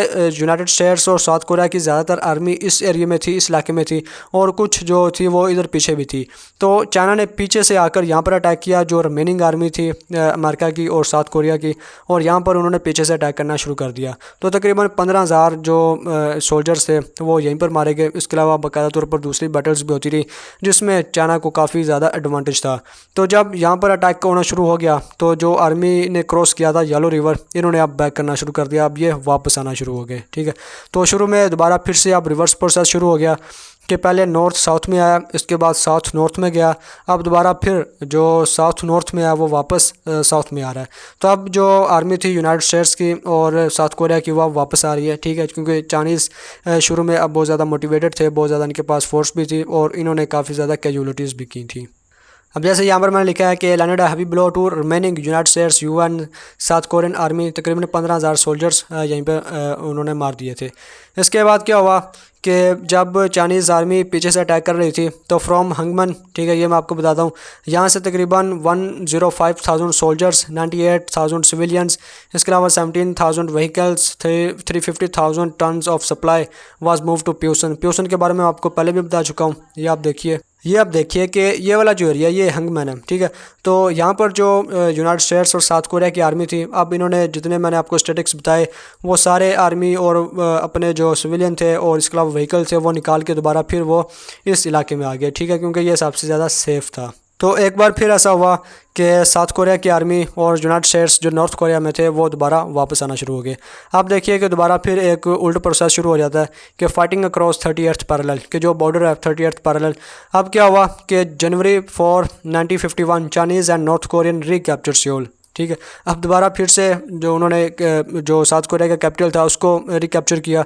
यूनाइटेड स्टेट्स और साउथ कोरिया की ज़्यादातर आर्मी इस एरिया में थी, इस इलाके में थी, और कुछ जो थी वो इधर पीछे भी थी। तो चाइना ने पीछे से आकर यहाँ पर अटैक किया, जो रिमेनिंग आर्मी थी अमेरिका की और साउथ कोरिया की, और यहाँ पर उन्होंने पीछे से अटैक करना शुरू कर दिया। तो तकरीबन 15,000 जो सोल्जर्स थे वो यहीं पर मारे गए। इसके अलावा बाकायदा तौर पर दूसरी बैटल्स भी होती रही, जिसमें चाइना को काफ़ी ज़्यादा एडवांटेज था। तो जब यहाँ पर अटैक होना शुरू हो गया तो जो आर्मी ने क्रॉस किया था येलो रिवर, इन्होंने अब बैक करना शुरू कर दिया, अब ये वापस आना शुरू हो गए, ठीक है। तो शुरू में दोबारा फिर से अब रिवर्स प्रोसेस शुरू हो गया कि पहले नॉर्थ साउथ में आया, इसके बाद साउथ नॉर्थ में गया, अब दोबारा फिर जो साउथ नॉर्थ में आया वो वापस साउथ में आ रहा है। तो अब जो आर्मी थी यूनाइटेड स्टेट्स की और साउथ कोरिया की वो वापस आ रही है, ठीक है, क्योंकि चाइनीज़ शुरू में अब बहुत ज़्यादा मोटिवेटेड थे, बहुत ज़्यादा इनके पास फोर्स भी थी और इन्होंने काफ़ी ज़्यादा कैजुअलिटीज़ भी की थी। अब जैसे यहाँ पर मैंने लिखा है कि landed heavy blow to remaining United States UN South Korean army, तकरीबन 15,000 सोल्जर्स यहीं पर उन्होंने मार दिए थे। इसके बाद क्या हुआ कि जब चाइनीज़ आर्मी पीछे से अटैक कर रही थी तो फ्रॉम हंगमन, ठीक है, ये मैं आपको बताता हूँ, यहाँ से तकरीबन 105,000 सोल्जर्स, 98,000 सिविलियंस, इसके अलावा 17,000 vehicles, 350,000 tons of supply was move to Pusan. Pusan के बारे में आपको पहले भी बता चुका हूँ। ये आप देखिए कि ये वाला जो एरिया ये हंगमन है, ठीक है। तो यहाँ पर जो यूनाइटेड स्टेट्स और साउथ कोरिया की आर्मी थी, अब इन्होंने जितने मैंने आपको स्टैटिक्स बताए वो सारे आर्मी और अपने जो सिविलियन थे और इसके अलावा व्हीकल थे वो निकाल के दोबारा फिर वो इस इलाके में आ गए, ठीक है, क्योंकि ये सबसे ज़्यादा सेफ़ था। तो एक बार फिर ऐसा हुआ कि साउथ कोरिया की आर्मी और यूनाइटेड स्टेट्स जो नॉर्थ कोरिया में थे वो दोबारा वापस आना शुरू हो गए। आप देखिए कि दोबारा फिर एक उल्टा प्रोसेस शुरू हो जाता है कि फाइटिंग अक्रॉस 38th पैरेलल, कि जो बॉर्डर है 38th पैरेलल। अब क्या हुआ कि जनवरी 4, 1951 Chinese and North Korean recapture Seoul. ठीक है। अब दोबारा फिर से जो उन्होंने जो साउथ कोरिया का कैपिटल था उसको रिकैप्चर किया।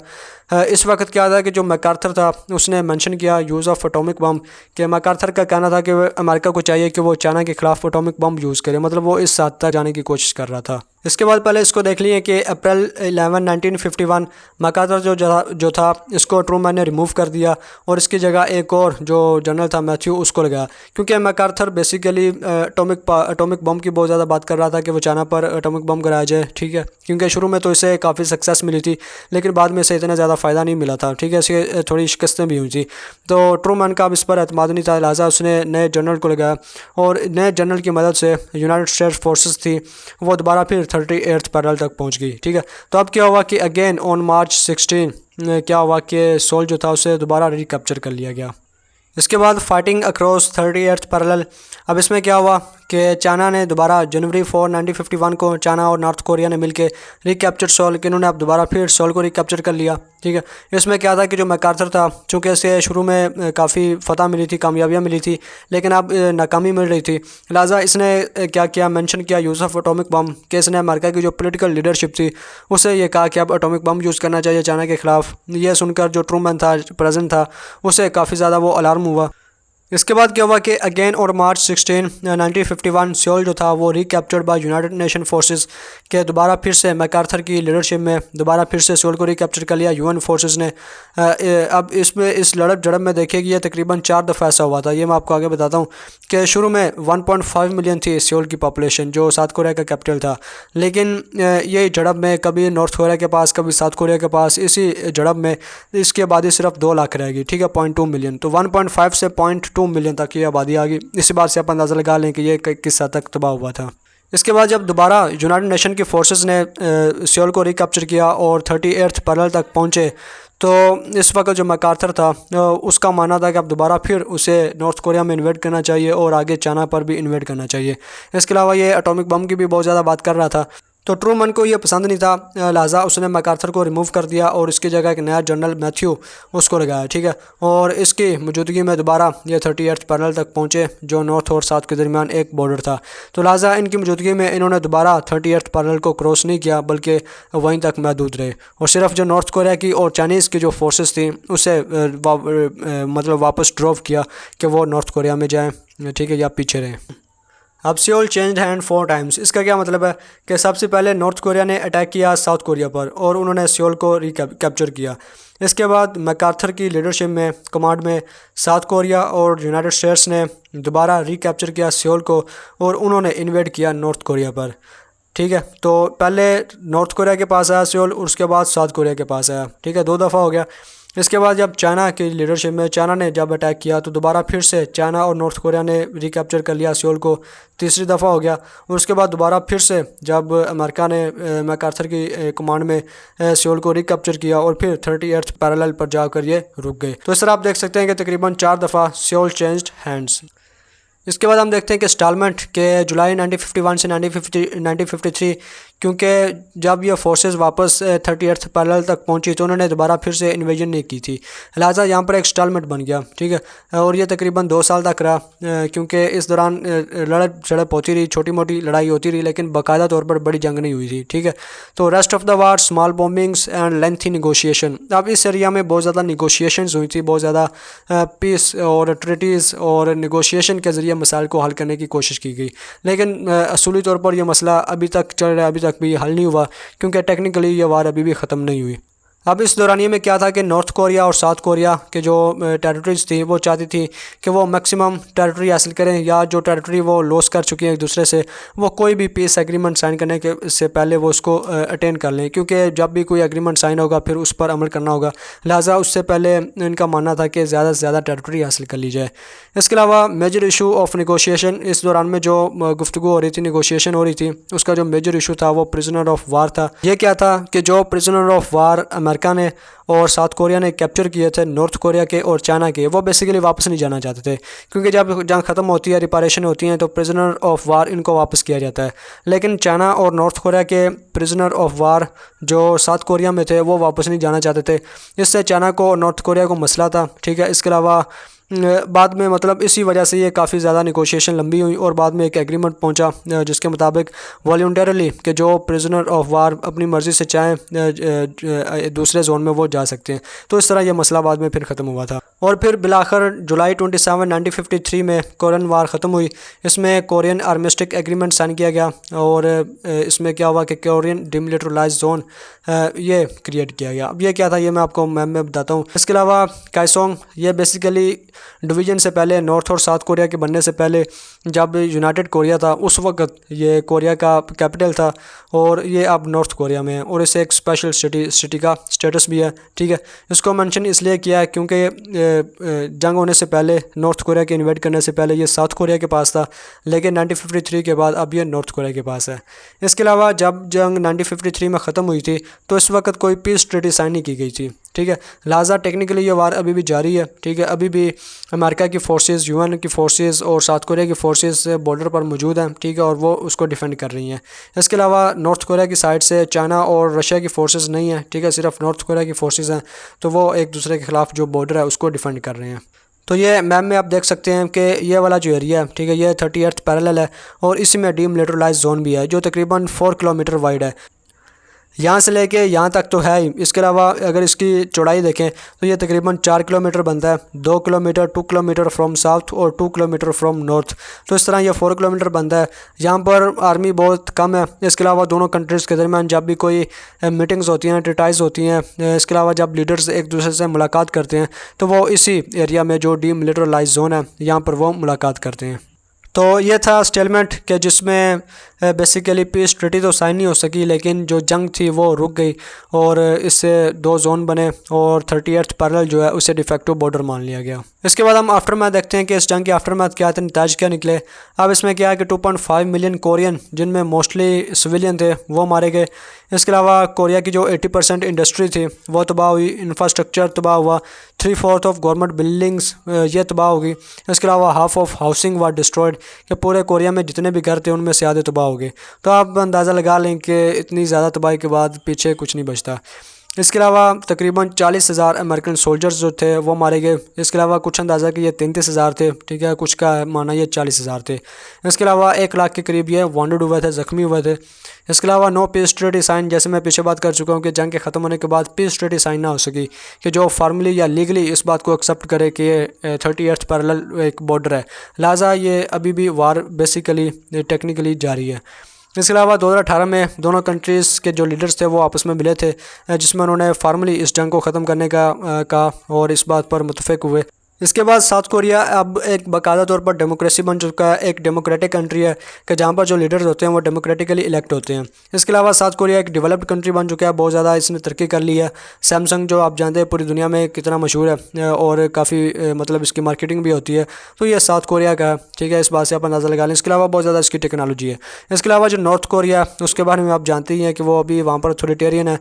इस वक्त क्या था कि जो मैकार्थर था उसने मेंशन किया यूज़ ऑफ एटॉमिक बम, कि मैकार्थर का कहना था कि अमेरिका को चाहिए कि वो चाइना के ख़िलाफ़ एटॉमिक बम यूज़ करे, मतलब वो इस हद तक जाने की कोशिश कर रहा था। इसके बाद पहले इसको देख लिए कि अप्रैल 11 1951 मैकार्थर जो था इसको ट्रूमैन ने रिमूव कर दिया और इसकी जगह एक और जो जनरल था मैथ्यू उसको लगाया, क्योंकि मैकार्थर बेसिकली एटॉमिक बम की बहुत ज़्यादा बात कर रहा था कि वो चाइना पर एटॉमिक बम कराया जाए, ठीक है। क्योंकि शुरू में तो इसे काफ़ी सक्सेस मिली थी लेकिन बाद में इसे इतना ज़्यादा फ़ायदा नहीं मिला था, ठीक है। इसके थोड़ी शिकस्तें भी हुई थी, तो ट्रूमैन का अब इस पर एतमाद नहीं था, लिहाजा उसने नए जनरल को लगाया और नए जनरल की मदद से यूनाइटेड स्टेट्स फोर्सेस थी वो दोबारा फिर 38th पैरेलल तक पहुंच गई, ठीक है। तो अब क्या हुआ कि अगेन ऑन मार्च 16 क्या हुआ कि सोल जो था उसे दोबारा रिकैप्चर कर लिया गया। इसके बाद फाइटिंग अक्रॉस 38th पैरेलल। अब इसमें क्या हुआ कि चाइना ने दोबारा जनवरी 4 1951 को चाइना और नॉर्थ कोरिया ने मिलकर रिकैप्चर सोल, लेकिन उन्होंने अब दोबारा फिर सोल को रिकैप्चर कर लिया, ठीक है। इसमें क्या था कि जो मैकार्थर था चूँकि इसे शुरू में काफ़ी फतह मिली थी, कामयाबियाँ मिली थी, लेकिन अब नाकामी मिल रही थी, लिहाजा इसने क्या किया, मेंशन किया यूज़ ऑफ एटॉमिक बम, कि इसने अमेरिका की जो पॉलिटिकल लीडरशिप थी उसे ये कहा कि अब एटॉमिक बम यूज़ करना चाहिए चाइना के ख़िलाफ़। ये सुनकर जो ट्रूमैन था प्रेजेंट था उसे काफ़ी ज़्यादा वो अलार्म हुआ। इसके बाद क्या हुआ कि अगेन और मार्च 16 1951 सियोल जो था वो recaptured by United Nation forces, के दोबारा फिर से मैकार्थर की लीडरशिप में दोबारा फिर से सियोल को रिकैप्चर कर लिया यूएन फोर्सेस ने। अब इसमें इस लड़प झड़प में देखिए कि ये तकरीबन 4 दफ़ा ऐसा हुआ था। ये मैं आपको आगे बताता हूँ कि शुरू में 1.5 मिलियन थी सियोल की पॉपुलेशन जो साउथ कोरिया का कैपिटल था, लेकिन ये झड़प में कभी नॉर्थ कोरिया के पास कभी साउथ कोरिया के पास, इसी झड़प में इसकी आबादी सिर्फ 2 लाख रहेगी, ठीक है, 0.2 मिलियन। तो 1.5 से 0.2 मिलियन तक ये आबादी आ गई। इसी बात से आप अंदाज़ा लगा लें कि ये किस हद तक तबाह हुआ था। इसके बाद जब दोबारा यूनाइटेड नेशन की फोर्सेस ने सियोल को रिकैप्चर किया और 38th पैरेलल तक पहुंचे, तो इस वक्त जो मैकार्थर था उसका मानना था कि अब दोबारा फिर उसे नॉर्थ कोरिया में इन्वेट करना चाहिए और आगे चाइना पर भी इन्वेट करना चाहिए। इसके अलावा ये एटॉमिक बम की भी बहुत ज़्यादा बात कर रहा था, तो ट्रूमैन को ये पसंद नहीं था, लिहाजा उसने मैकार्थर को रिमूव कर दिया और इसकी जगह एक नया जनरल मैथ्यू उसको लगाया, ठीक है। और इसकी मौजूदगी में दोबारा ये 38th पैरेलल तक पहुँचे जो नॉर्थ और साउथ के दरमियान एक बॉर्डर था, तो लिहाजा इनकी मौजूदगी में इन्होंने दोबारा 38th पैरेलल को क्रॉस नहीं किया बल्कि वहीं तक महदूद रहे और सिर्फ जो नॉर्थ कोरिया की और चाइनीज़ की जो फोर्सेस थी उसे मतलब वापस ड्रॉप किया कि वो नॉर्थ कोरिया में जाएँ, ठीक है, या पीछे रहें। अब सियोल चेंज्ड हैंड 4 टाइम्स। इसका क्या मतलब है कि सबसे पहले नॉर्थ कोरिया ने अटैक किया साउथ कोरिया पर और उन्होंने सियोल को कैप्चर किया। इसके बाद मैकार्थर की लीडरशिप में कमांड में साउथ कोरिया और यूनाइटेड स्टेट्स ने दोबारा रिकैप्चर किया सियोल को और उन्होंने इन्वेड किया नॉर्थ कोरिया पर, ठीक है। तो पहले नॉर्थ कोरिया के पास आया सियोल, उसके बाद साउथ कोरिया के पास आया, ठीक है, 2 दफ़ा हो गया। इसके बाद जब चाइना की लीडरशिप में चाइना ने जब अटैक किया तो दोबारा फिर से चाइना और नॉर्थ कोरिया ने रिकैप्चर कर लिया सियोल को, तीसरी दफ़ा हो गया। और उसके बाद दोबारा फिर से जब अमेरिका ने मैकार्थर की कमांड में सियोल को रिकैप्चर किया और फिर 38th पैरेलल पर जाकर ये रुक गए। तो इस तरह आप देख सकते हैं कि तकरीबन 4 दफ़ा सियोल चेंज्ड हैंड्स। इसके बाद हम देखते हैं कि इंस्टॉलमेंट के जुलाई 1951 से 1953, क्योंकि जब ये फोर्सेस वापस 38th पैरेलल तक पहुंची तो उन्होंने दोबारा फिर से इन्वेजन नहीं की थी, लिहाजा यहाँ पर एक इंस्टॉलमेंट बन गया, ठीक है। और ये तकरीबन 2 साल तक रहा, क्योंकि इस दौरान लड़प झड़प होती रही, छोटी मोटी लड़ाई होती रही, लेकिन बाकायदा तौर पर बड़ी जंग नहीं हुई थी, ठीक है। तो rest of the war small bombings and lengthy negotiation. अब इस एरिया में बहुत ज़्यादा निगोशिएशंस हुई थी, बहुत ज़्यादा पीस और ट्रीटीज़ और निगोशिएशन के ज़रिए मसाइल को हल करने की कोशिश की गई, लेकिन असूली तौर पर यह मसला अभी तक चल रहा है, अभी तक भी हल नहीं हुआ, क्योंकि टेक्निकली ये वार अभी भी ख़त्म नहीं हुई। अब इस दौरानिए में क्या था कि नॉर्थ कोरिया और साउथ कोरिया के जो टेरिटरीज थी वो चाहती थी कि वो मैक्सिमम टेरिटरी हासिल करें, या जो टेरिटरी वो लॉस कर चुकी हैं एक दूसरे से वो कोई भी पीस एग्रीमेंट साइन करने के से पहले वो उसको अटेंड कर लें, क्योंकि जब भी कोई एग्रीमेंट साइन होगा फिर उस पर अमल करना होगा, लिहाजा उससे पहले इनका मानना था कि ज़्यादा से ज़्यादा टेरिटरी हासिल कर ली जाए। इसके अलावा मेजर इशू ऑफ निगोशिएशन, इस दौरान में जो गुफ्तगू हो रही थी, निगोशिएशन हो रही थी, उसका जो मेजर इशू था वो प्रिजनर ऑफ वार था। ये क्या था कि जो प्रिजनर ऑफ वार अमेरिका ने और साउथ कोरिया ने कैप्चर किए थे नॉर्थ कोरिया के और चाइना के, वो बेसिकली वापस नहीं जाना चाहते थे, क्योंकि जब जंग ख़त्म होती है, रिपारेशन होती हैं, तो प्रिजनर ऑफ वार इनको वापस किया जाता है। लेकिन चाइना और नॉर्थ कोरिया के प्रिजनर ऑफ वार जो साउथ कोरिया में थे वो वापस नहीं जाना चाहते थे। इससे चाइना को और नॉर्थ कोरिया को मसला था, ठीक है। इसके अलावा बाद में मतलब इसी वजह से ये काफ़ी ज़्यादा निगोशिएशन लंबी हुई और बाद में एक एग्रीमेंट पहुंचा जिसके मुताबिक वॉलंटरली कि जो प्रिजनर ऑफ वार अपनी मर्ज़ी से चाहें दूसरे जोन में वो जा सकते हैं। तो इस तरह यह मसला बाद में फिर ख़त्म हुआ था और फिर बिलाखिर जुलाई 27 1953 में कोरियन वार ख़त्म हुई। इसमें कोरियन आर्मिस्टिक एग्रीमेंट साइन किया गया और इसमें क्या हुआ कि कोरियन डिमिलिटराइज्ड जोन ये क्रिएट किया गया। अब ये क्या था ये मैं आपको मैप में बताता हूँ। इसके अलावा कायसोंग ये बेसिकली डिवीज़न से पहले नॉर्थ और साउथ कोरिया के बनने से पहले जब यूनाइटेड कोरिया था उस वक्त ये कोरिया का कैपिटल था और ये अब नॉर्थ कोरिया में है और इसे एक स्पेशल सिटी का स्टेटस भी है। ठीक है, इसको मेंशन इसलिए किया है क्योंकि जंग होने से पहले नॉर्थ कोरिया के इन्वेड करने से पहले ये साउथ कोरिया के पास था, लेकिन 1953 के बाद अब ये नॉर्थ कोरिया के पास है। इसके अलावा जब जंग 1953 में ख़त्म हुई थी तो इस वक्त कोई पीस ट्रीटी साइन नहीं की गई थी। ठीक है, लिहाजा टेक्निकली ये वार अभी भी जारी है। ठीक है, अभी भी अमेरिका की फ़ोर्सेस, यूएन की फ़ोर्सेस और साउथ कोरिया की फ़ोर्सेस बॉर्डर पर मौजूद हैं। ठीक है, और वो उसको डिफेंड कर रही हैं। इसके अलावा नॉर्थ कोरिया की साइड से चाइना और रशिया की फ़ोर्सेस नहीं हैं। ठीक है, सिर्फ नॉर्थ कोरिया की फ़ोर्सेस हैं, तो वो एक दूसरे के ख़िलाफ़ जो बॉर्डर है उसको डिफेंड कर रहे हैं। तो ये मैप में आप देख सकते हैं कि ये वाला जो एरिया है, ठीक है, ये 38th पैरेलल है और इसी में डीमिलिटराइज्ड जोन भी है जो तकरीबन 4 किलोमीटर वाइड है। यहाँ से लेके यहाँ तक तो है ही। इसके अलावा अगर इसकी चौड़ाई देखें तो ये तकरीबन 4 किलोमीटर बनता है। 2 किलोमीटर 2 किलोमीटर फ्रॉम साउथ और 2 किलोमीटर फ्रॉम नॉर्थ, तो इस तरह ये 4 किलोमीटर बनता है। यहाँ पर आर्मी बहुत कम है। इसके अलावा दोनों कंट्रीज़ के दरमियान जब भी कोई मीटिंग्स होती हैं, ट्रीटाइज़ होती हैं, इसके अलावा जब लीडर्स एक दूसरे से मुलाकात करते हैं तो वो इसी एरिया में जो डीमिलिटराइज्ड जोन है यहाँ पर वो मुलाकात करते हैं। तो ये था स्टेलमेंट के जिसमें बेसिकली पीस ट्रीटी तो साइन नहीं हो सकी, लेकिन जो जंग थी वो रुक गई और इससे 2 जोन बने और 38th पैरेलल जो है उसे डिफेक्टिव बॉर्डर मान लिया गया। इसके बाद हम आफ्टर मैथ देखते हैं कि इस जंग के आफ्टर मैथ क्या थे, नताज क्या निकले। अब इसमें क्या है कि 2.5 मिलियन कोरियन, जिनमें मोस्टली सिविलियन थे, वो मारे गए। इसके अलावा कोरिया की जो 80% इंडस्ट्री थी वो तबाह हुई, इंफ्रास्ट्रक्चर तबाह हुआ, 3/4 ऑफ गवर्नमेंट बिल्डिंग्स ये तबाह हो गई। इसके अलावा half of housing was destroyed, कि पूरे कोरिया में जितने भी घर थे उनमें से आधे तबाह हो गए। तो आप अंदाज़ा लगा लें कि इतनी ज़्यादा तबाही के बाद पीछे कुछ नहीं बचता। इसके अलावा तकरीबन 40,000 अमेरिकन सोल्जर्स जो थे वो मारे गए। इसके अलावा कुछ अंदाज़ा कि ये 33,000 थे। ठीक है, कुछ का माना ये 40,000 थे। इसके अलावा 1 लाख के करीब ये वांडेड हुए थे, ज़ख्मी हुए थे। इसके अलावा नो पीस ट्रीटी साइन, जैसे मैं पीछे बात कर चुका हूँ कि जंग के ख़त्म होने के बाद पीस ट्रीटी साइन ना हो सकी कि जो फार्मली या लीगली इस बात को एक्सेप्ट करे कि ये 38th पैरेलल एक बॉर्डर है। लिहाजा ये अभी भी वार बेसिकली टेक्निकली जारी है। इसके अलावा 2018 में दोनों कंट्रीज़ के जो लीडर्स थे वो आपस में मिले थे, जिसमें उन्होंने फार्मली इस जंग को ख़त्म करने का कहा और इस बात पर मुत्तफ़िक हुए। इसके बाद साउथ कोरिया अब एक बाकायदा तौर पर डेमोक्रेसी बन चुका है, एक डेमोक्रेटिक कंट्री है कि जहाँ पर जो लीडर्स होते हैं वो डेमोक्रेटिकली इलेक्ट होते हैं। इसके अलावा साउथ कोरिया एक डेवलप्ड कंट्री बन चुका है, बहुत ज़्यादा इसने तरक्की कर ली है। सैमसंग जो आप जानते हैं पूरी दुनिया में कितना मशहूर है और काफ़ी मतलब इसकी मार्केटिंग भी होती है, तो ये साउथ कोरिया का है। ठीक है, इस बात से आप अंदाज़ा लगा लें। इसके अलावा बहुत ज़्यादा इसकी टेक्नोलॉजी है। इसके अलावा जो नॉर्थ कोरिया है उसके बारे में आप जानते ही हैं कि वो अभी वहाँ पर अथॉरिटेरियन है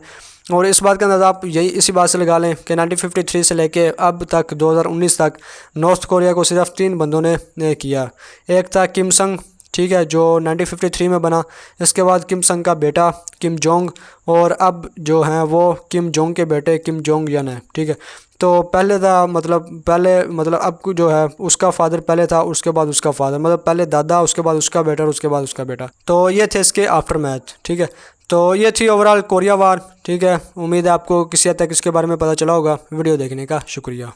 और इस बात का अंदाज़ा आप यही इसी बात से लगा लें कि 1953 से लेके अब तक 2019 तक नॉर्थ कोरिया को सिर्फ 3 बंदों ने किया। एक था किम संग, ठीक है, जो 1953 में बना। इसके बाद किम संग का बेटा किम जोंग और अब जो हैं वो किम जोंग के बेटे किम जोंग यन है। ठीक है, तो पहले था मतलब अब जो है उसका फादर पहले था, उसके बाद उसका फादर, मतलब पहले दादा, उसके बाद उसका बेटा और उसके बाद उसका बेटा। तो ये थे इसके आफ्टर मैथ। ठीक है, तो ये थी ओवरऑल कोरिया वार। ठीक है, उम्मीद है आपको किसी हद तक इसके बारे में पता चला होगा। वीडियो देखने का शुक्रिया।